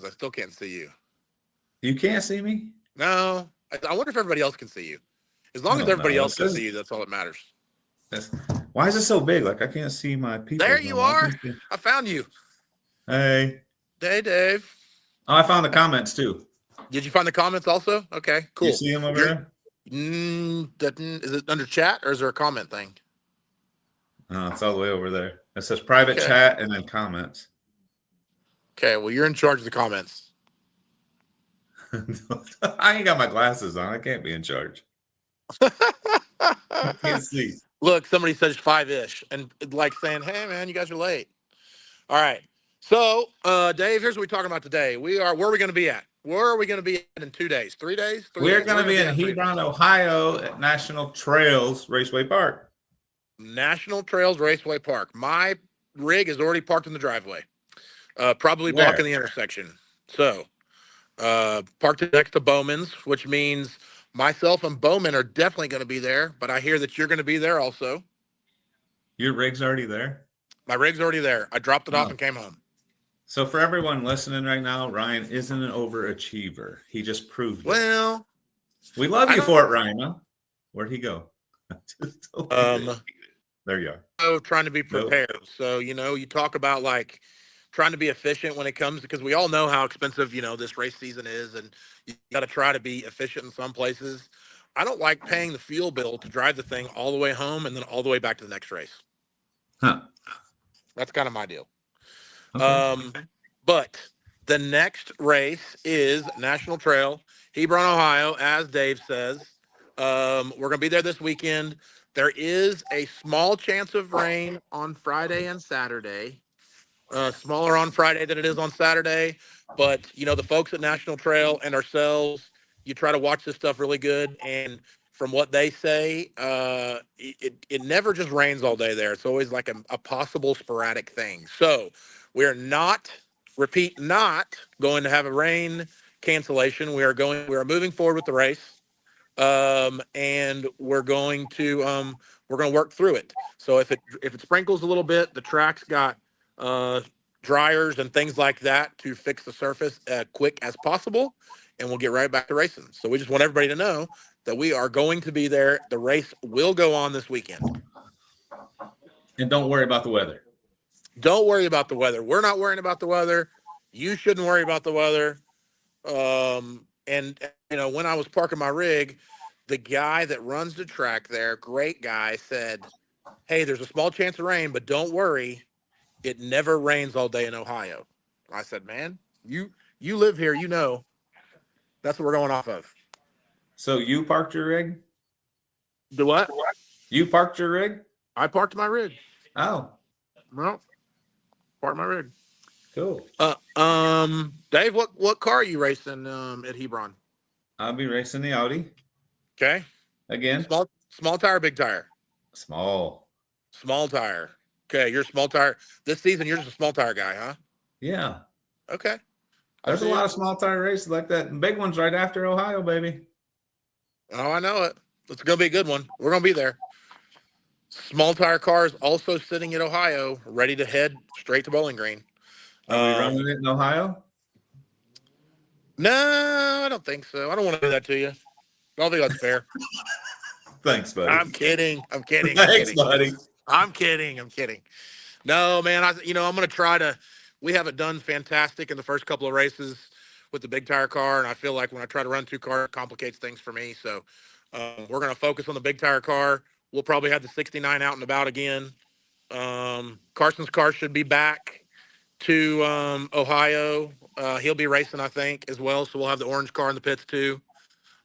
I still can't see you. You can't see me? No. I wonder if everybody else can see you. As long as everybody else can see you, that's all that matters. Why is it so big? Like I can't see my people. There you are. I found you. Hey. Hey, Dave. Oh, I found the comments too. Did you find the comments also? Okay, cool. You see them over there? Is it under chat or is there a comment thing? No, it's all the way over there. It says private chat and then comments. Okay, well, you're in charge of the comments. I ain't got my glasses on. I can't be in charge. I can't see. Look, somebody says 5-ish and like saying, hey, man, you guys are late. All right. So, Dave, here's what we're talking about today. Where are we going to be at? Where are we going to be at in 2 days? 3 days? We're going to be in Hebron, Ohio at National Trails Raceway Park. National Trails Raceway Park. My rig is already parked in the driveway. Probably blocking the intersection. So, parked next to Bowman's, which means myself and Bowman are definitely going to be there, but I hear that you're going to be there also. Your rig's already there? My rig's already there. I dropped it off and came home. So for everyone listening right now, Ryan isn't an overachiever. He just proved it. Well, we love you for it, Ryan. Huh? Where'd he go? There you are. Oh, trying to be prepared. Nope. So, you talk about like trying to be efficient when it comes, because we all know how expensive, this race season is, and you got to try to be efficient in some places. I don't like paying the fuel bill to drive the thing all the way home and then all the way back to the next race. Huh. That's kind of my deal. Okay. But the next race is National Trail, Hebron, Ohio, as Dave says. We're going to be there this weekend. There is a small chance of rain on Friday and Saturday. Smaller on Friday than it is on Saturday. But, the folks at National Trail and ourselves, you try to watch this stuff really good. And from what they say, it never just rains all day there. It's always like a possible sporadic thing. So we're not going to have a rain cancellation. We are moving forward with the race. And we're going to work through it. So if it sprinkles a little bit, the track's got dryers and things like that to fix the surface quick as possible, and we'll get right back to racing. So we just want everybody to know that we are going to be there. The race will go on this weekend. And don't worry about the weather. Don't worry about the weather. We're not worrying about the weather. You shouldn't worry about the weather. And when I was parking my rig, the guy that runs the track there, great guy, said, hey, there's a small chance of rain, but don't worry. It never rains all day in Ohio. I said, man, you live here, that's what we're going off of. So you parked your rig? Do what? You parked your rig? I parked my rig. Oh. Well, parked my rig. Cool. Dave, what car are you racing at Hebron? I'll be racing the Audi. Okay. Again? Small tire, big tire? Small tire. Okay, you're a small tire. This season, you're just a small tire guy, huh? Yeah. Okay. There's a lot of small tire races like that. And big one's right after Ohio, baby. Oh, I know it. It's going to be a good one. We're going to be there. Small tire cars also sitting at Ohio, ready to head straight to Bowling Green. Are we running it in Ohio? No, I don't think so. I don't want to do that to you. I don't think that's fair. Thanks, buddy. I'm kidding. Thanks, buddy. I'm kidding. No, man, I'm going to try to. We haven't done fantastic in the first couple of races with the big tire car, and I feel like when I try to run two cars, it complicates things for me. So we're going to focus on the big tire car. We'll probably have the 69 out and about again. Carson's car should be back to Ohio. He'll be racing, I think, as well. So we'll have the orange car in the pits too.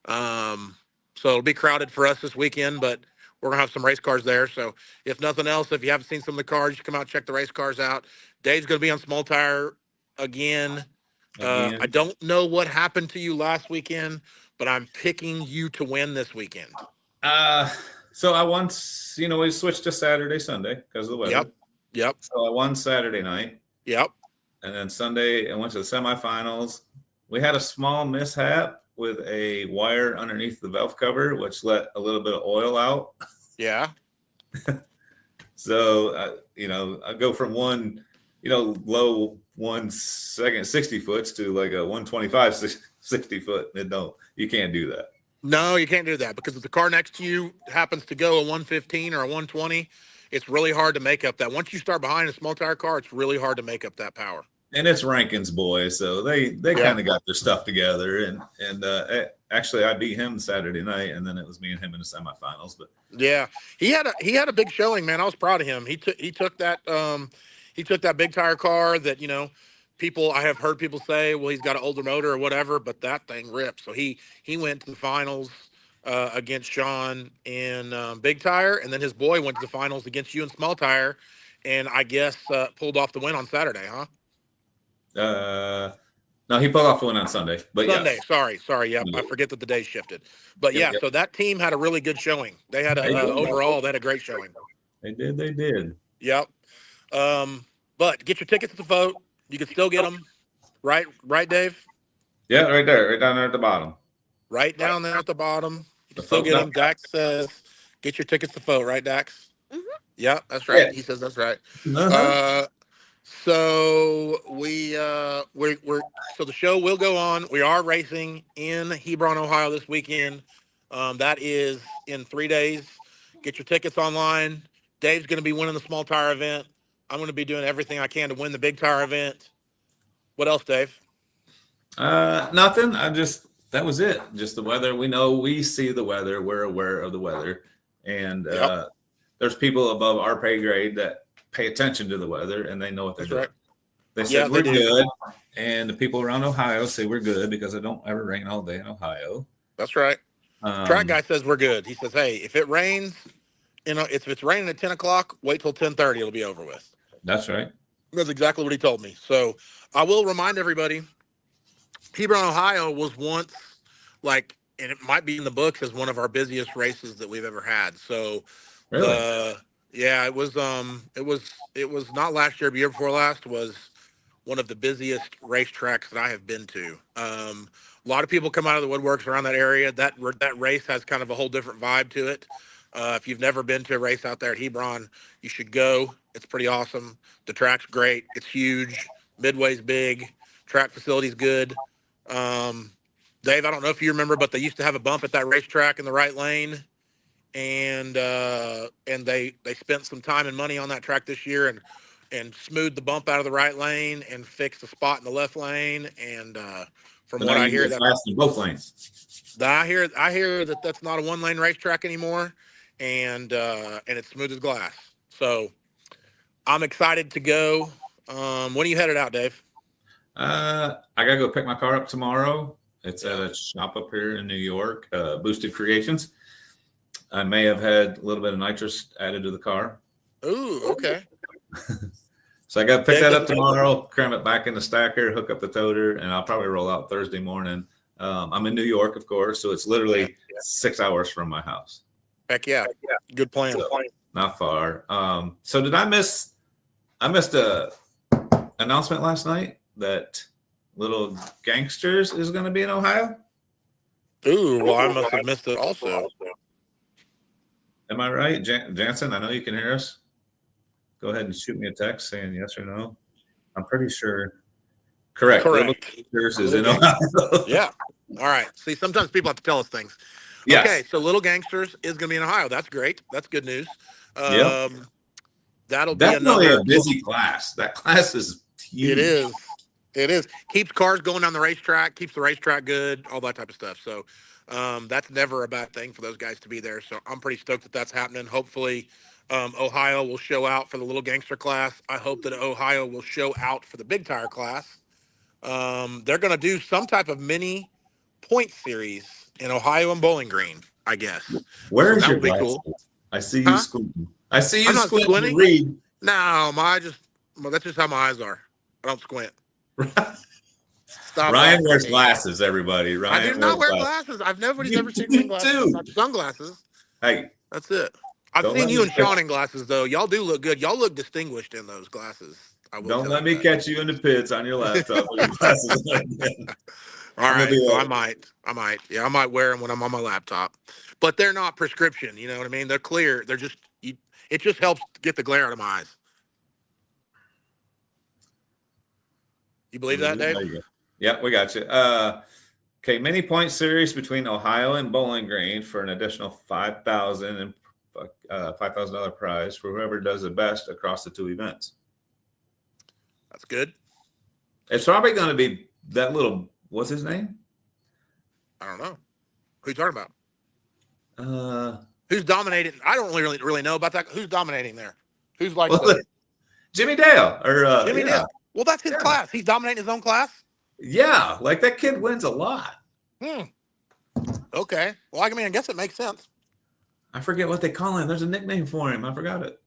So it'll be crowded for us this weekend, but we're going to have some race cars there. So if nothing else, if you haven't seen some of the cars, you come out and check the race cars out. Dave's going to be on small tire again. I don't know what happened to you last weekend, but I'm picking you to win this weekend. So I won, we switched to Saturday, Sunday because of the weather. Yep. So I won Saturday night. Yep. And then Sunday, I went to the semifinals. We had a small mishap with a wire underneath the valve cover, which let a little bit of oil out. Yeah. So, I go from one, low 1 second 60 foots to like a 125 60 foot. You can't do that. No, you can't do that because if the car next to you happens to go a 115 or a 120, it's really hard to make up that. Once you start behind a small tire car, it's really hard to make up that power. And it's Rankin's boys, so they kind of got their stuff together. And actually, I beat him Saturday night, and then it was me and him in the semifinals. But yeah, he had a big showing, man. I was proud of him. He took that big tire car that I have heard people say, well, he's got an older motor or whatever, but that thing ripped. So he went to the finals against Sean in big tire, and then his boy went to the finals against you in small tire, and I guess pulled off the win on Saturday, huh? No, he pulled off the win on Sunday. But Sunday, yes. sorry. Yep, I forget that the day shifted. But yeah, so that team had a really good showing. They had overall, they had a great showing. They did. Yep. But get your tickets to the vote. You can still get them, right, Dave? Yeah, right there, right down there at the bottom. Right down there at the bottom. You can still get them. Dax says, get your tickets to vote, right, Dax? Mm-hmm. Yeah, that's right. Yeah. He says that's right. Uh-huh. So so the show will go on. We are racing in Hebron, Ohio this weekend. That is in 3 days. Get your tickets online. Dave's going to be winning the small tire event. I'm going to be doing everything I can to win the big tire event. What else, Dave? Nothing. That was it. Just the weather. We see the weather. We're aware of the weather. And there's people above our pay grade that pay attention to the weather, and they know what they're doing. Right. They said we're good, and the people around Ohio say we're good because it don't ever rain all day in Ohio. That's right. Track guy says we're good. He says, hey, if it rains, if it's raining at 10 o'clock, wait till 10:30. It'll be over with. That's right. That's exactly what he told me. So I will remind everybody, Hebron, Ohio was once and it might be in the books as one of our busiest races that we've ever had. So really? Yeah, it was not last year, but year before last was one of the busiest racetracks that I have been to. A lot of people come out of the woodworks around that area. That race has kind of a whole different vibe to it. If you've never been to a race out there at Hebron, you should go. It's pretty awesome. The track's great. It's huge. Midway's big. Track facility's good. Dave, I don't know if you remember, but they used to have a bump at that racetrack in the right lane. And they spent some time and money on that track this year and smoothed the bump out of the right lane and fixed the spot in the left lane. And from what I hear, that's in both lanes. I hear that's not a 1-lane racetrack anymore, and it's smooth as glass. So I'm excited to go. When are you headed out, Dave? I gotta go pick my car up tomorrow. It's at a shop up here in New York, Boosted Creations. I may have had a little bit of nitrous added to the car. Ooh, okay. So I got to pick that up tomorrow, cram it back in the stacker, hook up the toter, and I'll probably roll out Thursday morning. I'm in New York, of course, so it's literally 6 hours from my house. Heck yeah. Good plan. So, not far. So did I missed a announcement last night that Little Gangsters is going to be in Ohio? Ooh, well, I must have missed it also. Am I right? Jansen, I know you can hear us. Go ahead and shoot me a text saying yes or no. I'm pretty sure. Correct. Little Gangsters is in Ohio. Yeah. All right. See, sometimes people have to tell us things. Yes. Okay, so Little Gangsters is going to be in Ohio. That's great. That's good news. Yep. That'll be definitely a busy class. That class is huge. It is. Keeps cars going down the racetrack, keeps the racetrack good, all that type of stuff. So that's never a bad thing for those guys to be there. So I'm pretty stoked that that's happening. Hopefully Ohio will show out for the Little Gangster class. I hope that Ohio will show out for the big tire class. They're going to do some type of mini point series in Ohio and Bowling Green, I guess. Where's your glasses? Cool. I see you squinting. I see you squinting. Read. No, that's just how my eyes are. I don't squint. Stop. Ryan wears glasses, everybody. Ryan I do not wear glasses. Nobody's ever seen me in glasses. Sunglasses. Hey. That's it. I've seen you and Sean in glasses, though. Y'all do look good. Y'all look distinguished in those glasses. Don't let me catch you in the pits on your laptop with your glasses. All right, so I might. Yeah, I might wear them when I'm on my laptop. But they're not prescription, you know what I mean? They're clear. They're just, it just helps get the glare out of my eyes. You believe that, Dave? There you go. Yeah, we got you. Okay, mini point series between Ohio and Bowling Green for an additional $5,000 and $5,000 prize for whoever does the best across the two events. That's good. It's probably going to be that little. What's his name? I don't know. Who you talking Uh, about? Who's dominating? I don't really know about that. Who's dominating there? Who's like Jimmy Dale or Jimmy Dale? Well, that's his class. He's dominating his own class. Yeah, like that kid wins a lot. Okay. Well, I mean, I guess it makes sense. I forget what they call him. There's a nickname for him. I forgot it.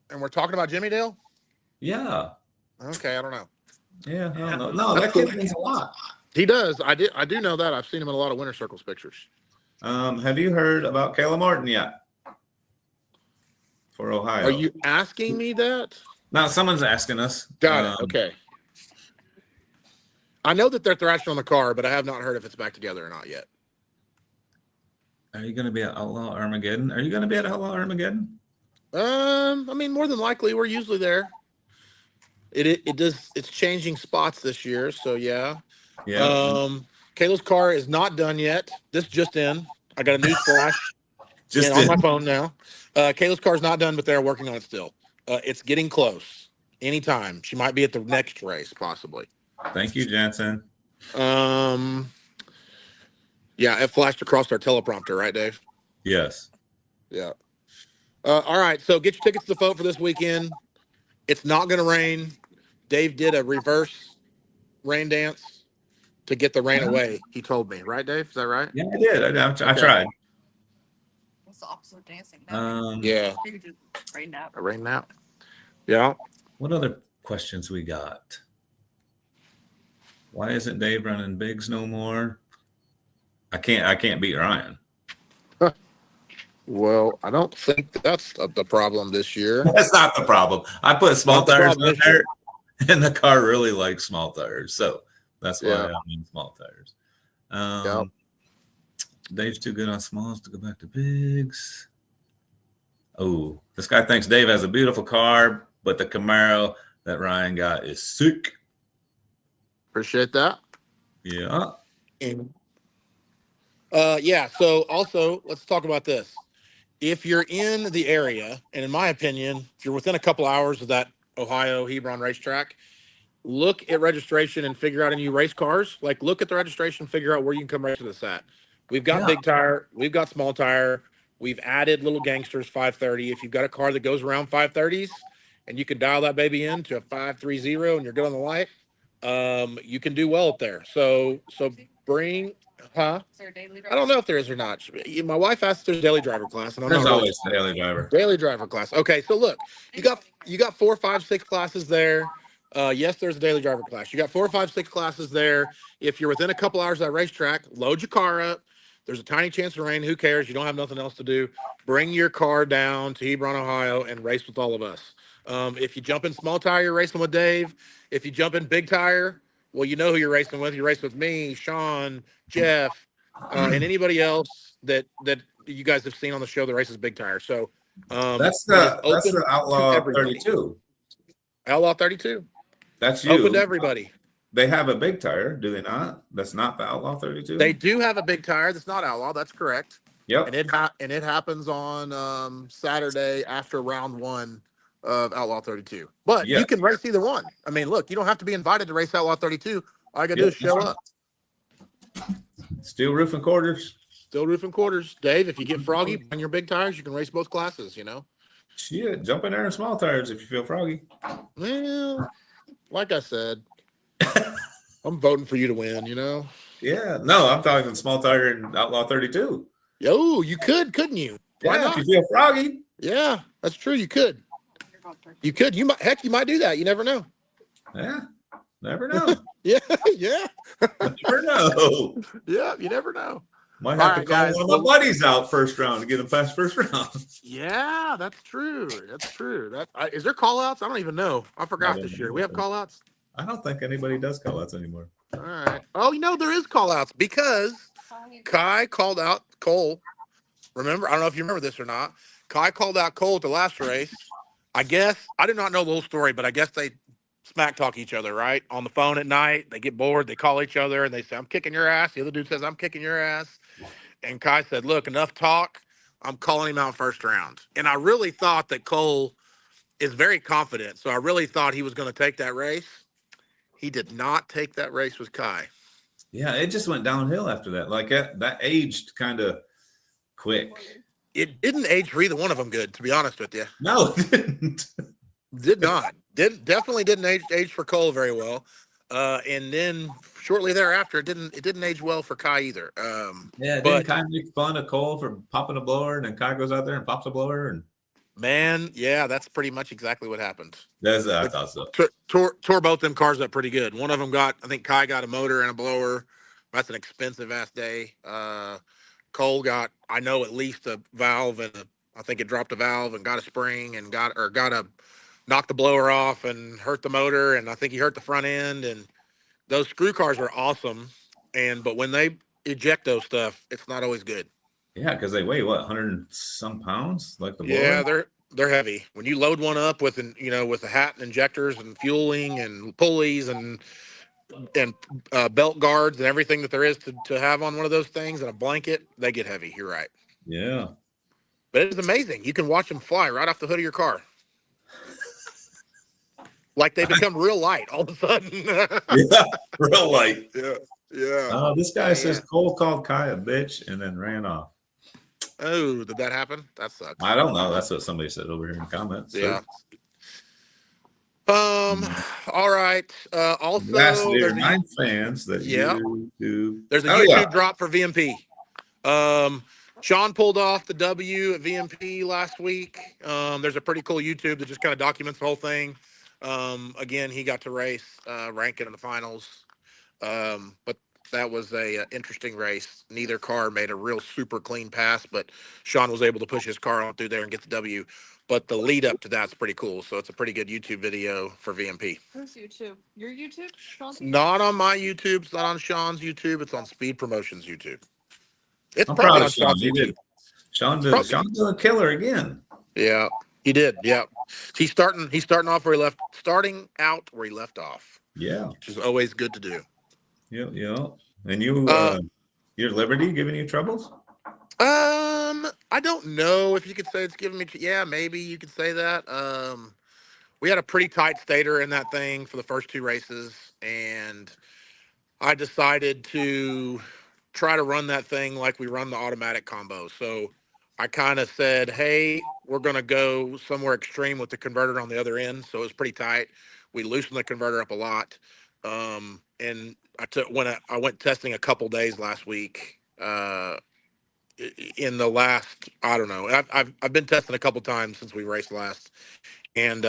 And we're talking about Jimmy Dale? Yeah. Okay, I don't know. Yeah, I don't know. No, that kid wins a lot. He does. I do know that. I've seen him in a lot of winter circles pictures. Have you heard about Kayla Martin yet? For Ohio. Are you asking me that? No, someone's asking us. Got it. Okay. I know that they're thrashing on the car, but I have not heard if it's back together or not yet. Are you going to be at Outlaw Armageddon? Are you going to be at Outlaw Armageddon? I mean, more than likely, we're usually there. It's changing spots this year, so yeah. Yeah. Kayla's car is not done yet. This just in. I got a news flash on my phone now. Kayla's car is not done, but they're working on it still. It's getting close. Anytime. She might be at the next race, possibly. Thank you, Jansen. Yeah, it flashed across our teleprompter, right, Dave? Yes. Yeah. All right, so get your tickets to the vote for this weekend. It's not going to rain. Dave did a reverse rain dance to get the rain away, he told me. Right, Dave? Is that right? Yeah, I did. I tried. What's the opposite of dancing? Yeah. Rain nap. A rain nap. Yeah. What other questions we got? Why isn't Dave running bigs no more? I can't beat Ryan. Well, I don't think that's the problem this year. That's not the problem. I put small tires in there, and the car really likes small tires, so that's why I mean small tires. Dave's too good on smalls to go back to bigs. Oh, this guy thinks Dave has a beautiful car, but the Camaro that Ryan got is sick. Appreciate that. Yeah. Yeah. So also, let's talk about this. If you're in the area, and in my opinion, if you're within a couple hours of that Ohio Hebron racetrack, look at registration and figure out any race cars. Like, look at the registration, figure out where you can come race with us at. We've got big tire, we've got small tire, we've added little gangsters 530. If you've got a car that goes around 530s and you can dial that baby in to a 530 and you're good on the light, you can do well up there. So bring, huh? Is there a daily driver? I don't know if there is or not. My wife asked if there's a daily driver class, and I'm There's not always a daily driver. Daily driver class. Okay, so look, you got 4, 5, 6 classes there. Yes, there's a daily driver class. You got 4, 5, 6 classes there. If you're within a couple hours of that racetrack, load your car up. There's a tiny chance of rain. Who cares? You don't have nothing else to do. Bring your car down to Hebron, Ohio, and race with all of us. If you jump in small tire, you're racing with Dave. If you jump in big tire, well, you know who you're racing with. You race with me, Sean, Jeff, and anybody else that you guys have seen on the show that races big tire. So that's the Outlaw 32. Outlaw 32. That's you. Open to everybody. They have a big tire, do they not? That's not the Outlaw 32. They do have a big tire. That's not Outlaw. That's correct. Yep. And it happens on Saturday after round 1 of Outlaw 32. But you can race either one. I mean, look, you don't have to be invited to race Outlaw 32. All you got to do is show up. Steel roof and quarters. Steel roof and quarters. Dave, if you get froggy on your big tires, you can race both classes, you know? Shit, jump in there in small tires if you feel froggy. Well, like I said, I'm voting for you to win, you know? Yeah. No, I'm talking small tire and Outlaw 32. Yo, you couldn't you? Why not? If you feel froggy. Yeah, that's true. You could. You could. You might do that. You never know. Yeah. Never know. Yeah. Never know. Yeah, you never know. Might have to call one of my buddies out first round to get him past first round. Yeah, that's true. That's true. Is there call outs? I don't even know. I forgot this year. We have call outs? I don't think anybody does call outs anymore. All right. Oh, there is call outs because Kai called out Cole. Remember? I don't know if you remember this or not. Kai called out Cole at the last race. I guess I did not know the whole story, but I guess they smack talk each other, right? On the phone at night. They get bored. They call each other and they say, I'm kicking your ass. The other dude says, I'm kicking your ass. And Kai said, look, enough talk. I'm calling him out first round. And I really thought that Cole is very confident. So I really thought he was going to take that race. He did not take that race with Kai. Yeah, it just went downhill after that. Like that aged kind of quick. It didn't age for either one of them good, to be honest with you. No, it didn't. Did not. Definitely didn't age for Cole very well. And then shortly thereafter, it didn't age well for Kai either. Yeah, it didn't kind of make fun of Cole for popping a blower, and then Kai goes out there and pops a blower, and man, yeah, that's pretty much exactly what happened. I thought so. Tore both them cars up pretty good. One of them I think Kai got a motor and a blower. That's an expensive ass day. Cole got, I know, at least a valve and I think it dropped a valve and got a spring and got a knocked the blower off and hurt the motor, and I think he hurt the front end. And those screw cars are awesome, but when they eject those stuff, it's not always good. Yeah, because they weigh what, 100 and some pounds, like the blower? Yeah, they're heavy. When you load one up with with the hat and injectors and fueling and pulleys and belt guards and everything that there is to have on one of those things and a blanket, they get heavy. You're right. Yeah, but it's amazing. You can watch them fly right off the hood of your car. Like they become real light all of a sudden. Yeah, real light. Yeah. This guy says Cole called Kai a bitch and then ran off. Oh, did that happen? That sucks. I don't know. That's what somebody said over here in the comments. So. Yeah. All right. Also, lastly, remind fans that there's a YouTube drop for VMP. Sean pulled off the W at VMP last week. There's a pretty cool YouTube that just kind of documents the whole thing. Again, he got to race, ranking in the finals. But that was a interesting race. Neither car made a real super clean pass, but Sean was able to push his car on through there and get the W. But the lead up to that's pretty cool. So it's a pretty good YouTube video for VMP. Who's YouTube? Your YouTube? Sean's YouTube? Not on my YouTube. It's not on Sean's YouTube. It's on Speed Promotions YouTube. It's I'm probably proud on of Sean. Sean's YouTube. Sean did a killer again. Yeah, he did. Yeah, he's starting out where he left off. Yeah, which is always good to do. Yeah. And you, your Liberty giving you troubles? I don't know if you could say it's giving me. Yeah, maybe you could say that. We had a pretty tight stator in that thing for the first two races, and I decided to try to run that thing like we run the automatic combo. So I kind of said, hey, we're going to go somewhere extreme with the converter on the other end. So it was pretty tight. We loosened the converter up a lot. And I went testing a couple days last week, in the last, I don't know, I've been testing a couple times since we raced last, and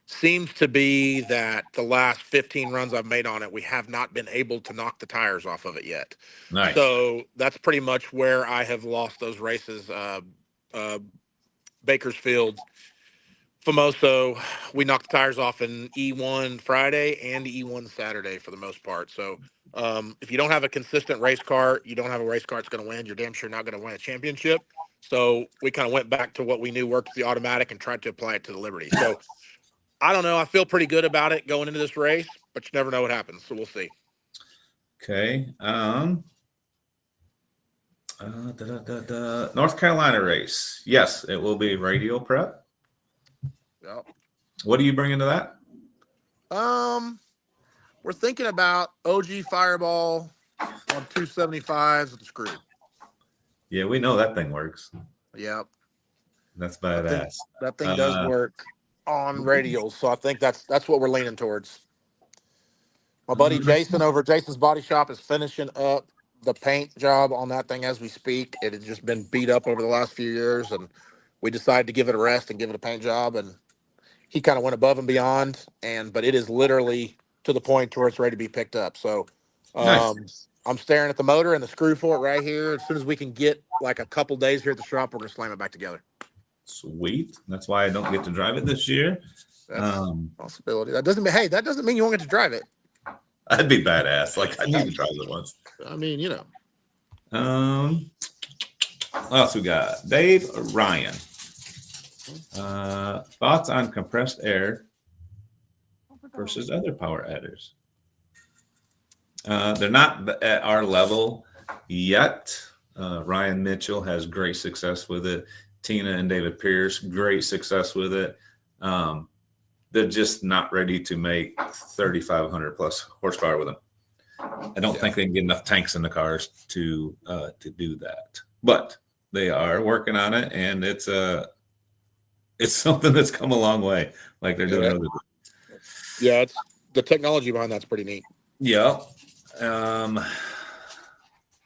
seems to be that the last 15 runs I've made on it, we have not been able to knock the tires off of it yet. Nice. So that's pretty much where I have lost those races. Bakersfield, Famoso, we knocked the tires off in E1 Friday and E1 Saturday for the most part. So if you don't have a consistent race car, you don't have a race car that's going to win. You're damn sure not going to win a championship. So we kind of went back to what we knew worked with the automatic and tried to apply it to the Liberty. So I don't know. I feel pretty good about it going into this race, but you never know what happens. So we'll see. Okay. North Carolina race. Yes, it will be radial prep. Yep. What are you bringing to that? We're thinking about OG Fireball on 275s with the screw. Yeah, we know that thing works. Yep. That's badass. That thing does work on radials, so I think that's what we're leaning towards. My buddy Jason over at Jason's Body Shop is finishing up the paint job on that thing as we speak. It had just been beat up over the last few years, and we decided to give it a rest and give it a paint job, and he kind of went above and beyond, but it is literally to the point where it's ready to be picked up. So nice. I'm staring at the motor and the screw for it right here. As soon as we can get like a couple days here at the shop, we're going to slam it back together. Sweet. That's why I don't get to drive it this year. That's a possibility. That doesn't mean you won't get to drive it. That'd be badass. Like I need to drive it once. I mean, you know. What else we got? Dave Ryan. Thoughts on compressed air versus other power adders. They're not at our level yet. Ryan Mitchell has great success with it. Tina and David Pierce, great success with it. They're just not ready to make 3,500 plus horsepower with them. I don't think they can get enough tanks in the cars to do that. But they are working on it, and it's something that's come a long way. Like they're doing. Yeah, it's the technology behind that's pretty neat. Yeah.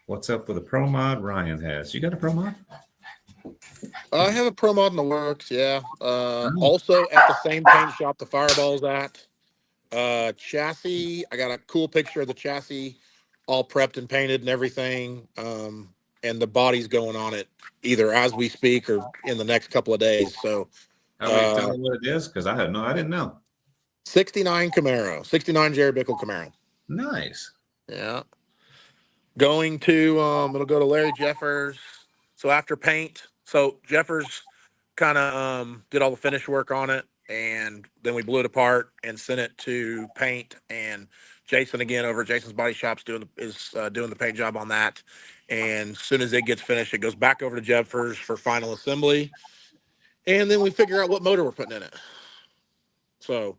What's up with a pro mod? Ryan has. You got a pro mod? I have a pro mod in the works. Yeah. Also at the same paint shop the Fireball's at. Chassis. I got a cool picture of the chassis, all prepped and painted and everything. And the body's going on it either as we speak or in the next couple of days. So, tell me what it is, because I didn't know. 69 Camaro, 69 Jerry Bickle Camaro. Nice. Yeah. Going to it'll go to Larry Jeffers. So after paint, so Jeffers kind of did all the finish work on it, and then we blew it apart and sent it to paint. And Jason again over at Jason's Body Shop's doing the paint job on that. And as soon as it gets finished, it goes back over to Jeffers for final assembly, and then we figure out what motor we're putting in it. So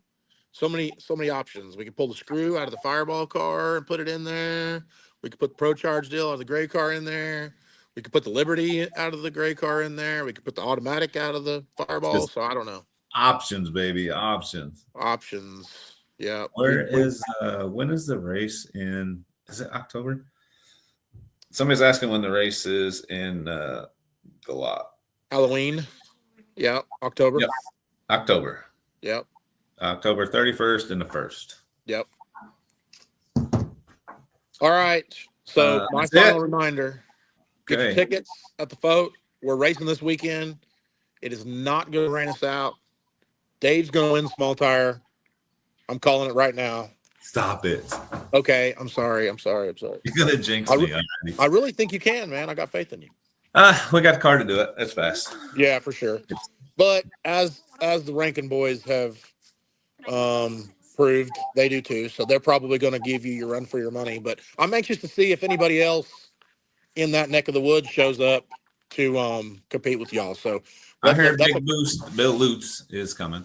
many options. We can pull the screw out of the Fireball car and put it in there. We could put the Pro Charge deal out of the gray car in there. We could put the Liberty out of the gray car in there. We could put the automatic out of the Fireball. So I don't know. Options, baby. Options. Yeah. When is the race in? Is it October? Somebody's asking when the race is in the lot. Halloween. Yeah. October. Yep. October. Yep. October 31st and the 1st. Yep. All right. So my final reminder, get your tickets at the Foat. We're racing this weekend. It is not going to rain us out. Dave's going to win small tire. I'm calling it right now. Stop it. Okay. I'm sorry. You're going to jinx me. I really think you can, man. I got faith in you. We got the car to do it. It's fast. Yeah, for sure. But as the Rankin boys have proved, they do too. So they're probably going to give you your run for your money. But I'm anxious to see if anybody else in that neck of the woods shows up to compete with y'all. So I heard Big Boost. Bill Lutz is coming.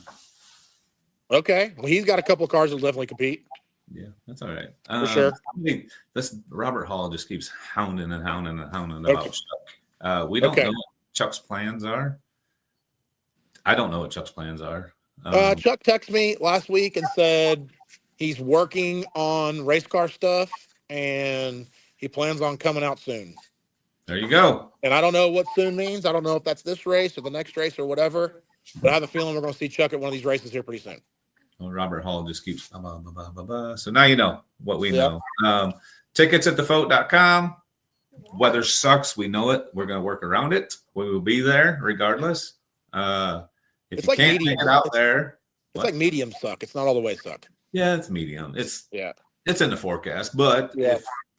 Okay. Well, he's got a couple of cars that'll definitely compete. Yeah, that's all right. For sure. This Robert Hall just keeps hounding about Chuck. We don't know what Chuck's plans are. I don't know what Chuck's plans are. Chuck texted me last week and said he's working on race car stuff and he plans on coming out soon. There you go. And I don't know what soon means. I don't know if that's this race or the next race or whatever, but I have a feeling we're going to see Chuck at one of these races here pretty soon. Well, Robert Hall just keeps So now you know what we know. Tickets at thefoat.com. Weather sucks. We know it. We're going to work around it. We will be there regardless. If it's you like can't medium. make it out there. It's like medium suck. It's not all the way suck. Yeah, it's medium. It's in the forecast. But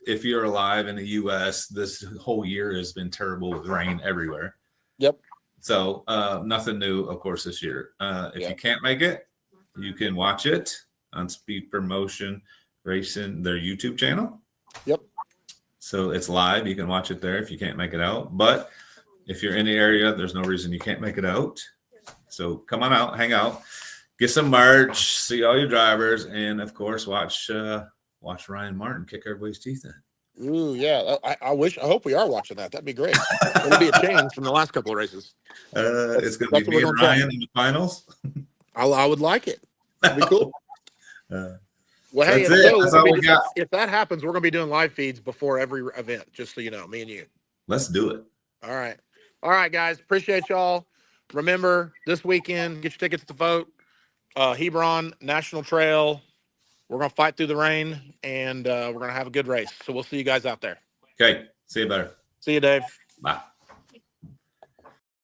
if you're alive in the U.S., this whole year has been terrible with rain everywhere. Yep. So nothing new, of course, this year. If you can't make it, you can watch it on Speed Promotion Racing, their YouTube channel. Yep. So it's live. You can watch it there if you can't make it out. But if you're in the area, there's no reason you can't make it out. So come on out, hang out, get some merch, see all your drivers, and of course, watch Ryan Martin kick everybody's teeth in. Ooh, yeah. I hope we are watching that. That'd be great. It'll be a change from the last couple of races. It's going to be me and Ryan in the finals. I would like it. That'd be cool. Well, hey, if that happens, we're going to be doing live feeds before every event, just so you know, me and you. Let's do it. All right, guys. Appreciate y'all. Remember, this weekend, get your tickets to vote. Hebron, National Trail. We're going to fight through the rain, and we're going to have a good race. So we'll see you guys out there. Okay. See you better. See you, Dave. Bye.